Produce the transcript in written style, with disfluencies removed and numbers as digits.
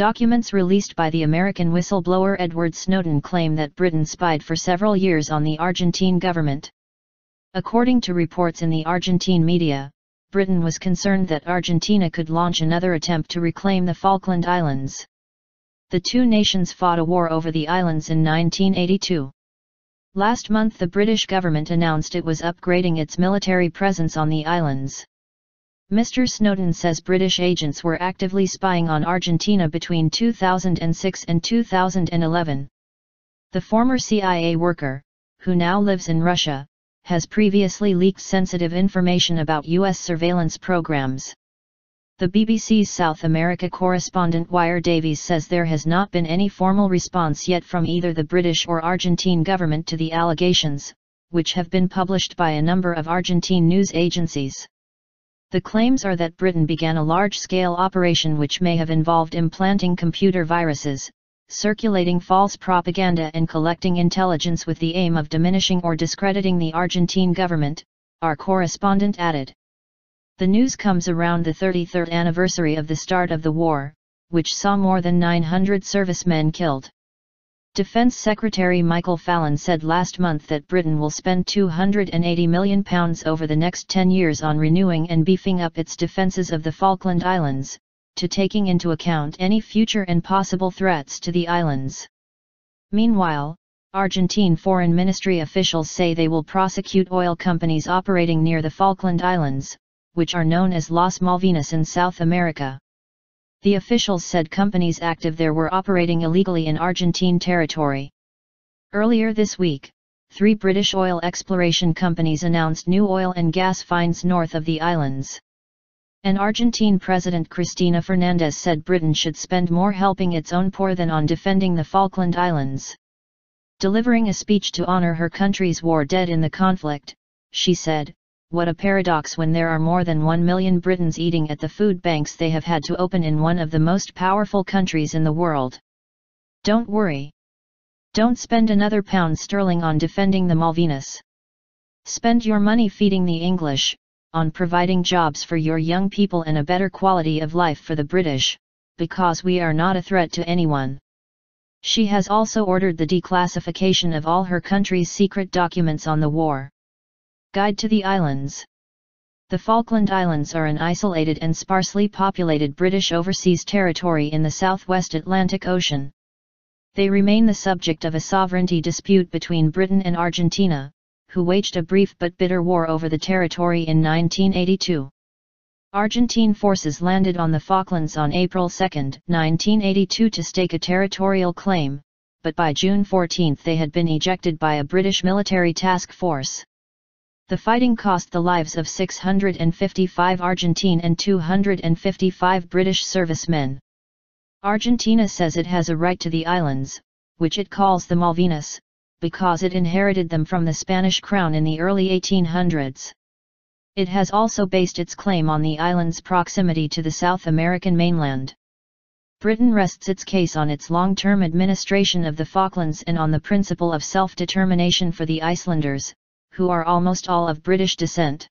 Documents released by the American whistleblower Edward Snowden claim that Britain spied for several years on the Argentine government. According to reports in the Argentine media, Britain was concerned that Argentina could launch another attempt to reclaim the Falkland Islands. The two nations fought a war over the islands in 1982. Last month the British government announced it was upgrading its military presence on the islands. Mr. Snowden says British agents were actively spying on Argentina between 2006 and 2011. The former CIA worker, who now lives in Russia, has previously leaked sensitive information about U.S. surveillance programs. The BBC's South America correspondent Wyre Davies says there has not been any formal response yet from either the British or Argentine government to the allegations, which have been published by a number of Argentine news agencies. The claims are that Britain began a large-scale operation which may have involved implanting computer viruses, circulating false propaganda and collecting intelligence with the aim of diminishing or discrediting the Argentine government, our correspondent added. The news comes around the 33rd anniversary of the start of the war, which saw more than 900 servicemen killed. Defense Secretary Michael Fallon said last month that Britain will spend £280 million over the next 10 years on renewing and beefing up its defences of the Falkland Islands, to taking into account any future and possible threats to the islands. Meanwhile, Argentine foreign ministry officials say they will prosecute oil companies operating near the Falkland Islands, which are known as Las Malvinas in South America. The officials said companies active there were operating illegally in Argentine territory. Earlier this week, 3 British oil exploration companies announced new oil and gas finds north of the islands. And Argentine President Cristina Fernández said Britain should spend more helping its own poor than on defending the Falkland Islands. Delivering a speech to honor her country's war dead in the conflict, she said, "What a paradox when there are more than 1 million Britons eating at the food banks they have had to open in one of the most powerful countries in the world. Don't worry. Don't spend another £1 on defending the Malvinas. Spend your money feeding the English, on providing jobs for your young people and a better quality of life for the British, because we are not a threat to anyone." She has also ordered the declassification of all her country's secret documents on the war. Guide to the Islands. The Falkland Islands are an isolated and sparsely populated British overseas territory in the southwest Atlantic Ocean. They remain the subject of a sovereignty dispute between Britain and Argentina, who waged a brief but bitter war over the territory in 1982. Argentine forces landed on the Falklands on April 2, 1982 to stake a territorial claim, but by June 14 they had been ejected by a British military task force. The fighting cost the lives of 655 Argentine and 255 British servicemen. Argentina says it has a right to the islands, which it calls the Malvinas, because it inherited them from the Spanish crown in the early 1800s. It has also based its claim on the island's proximity to the South American mainland. Britain rests its case on its long-term administration of the Falklands and on the principle of self-determination for the Icelanders, who are almost all of British descent.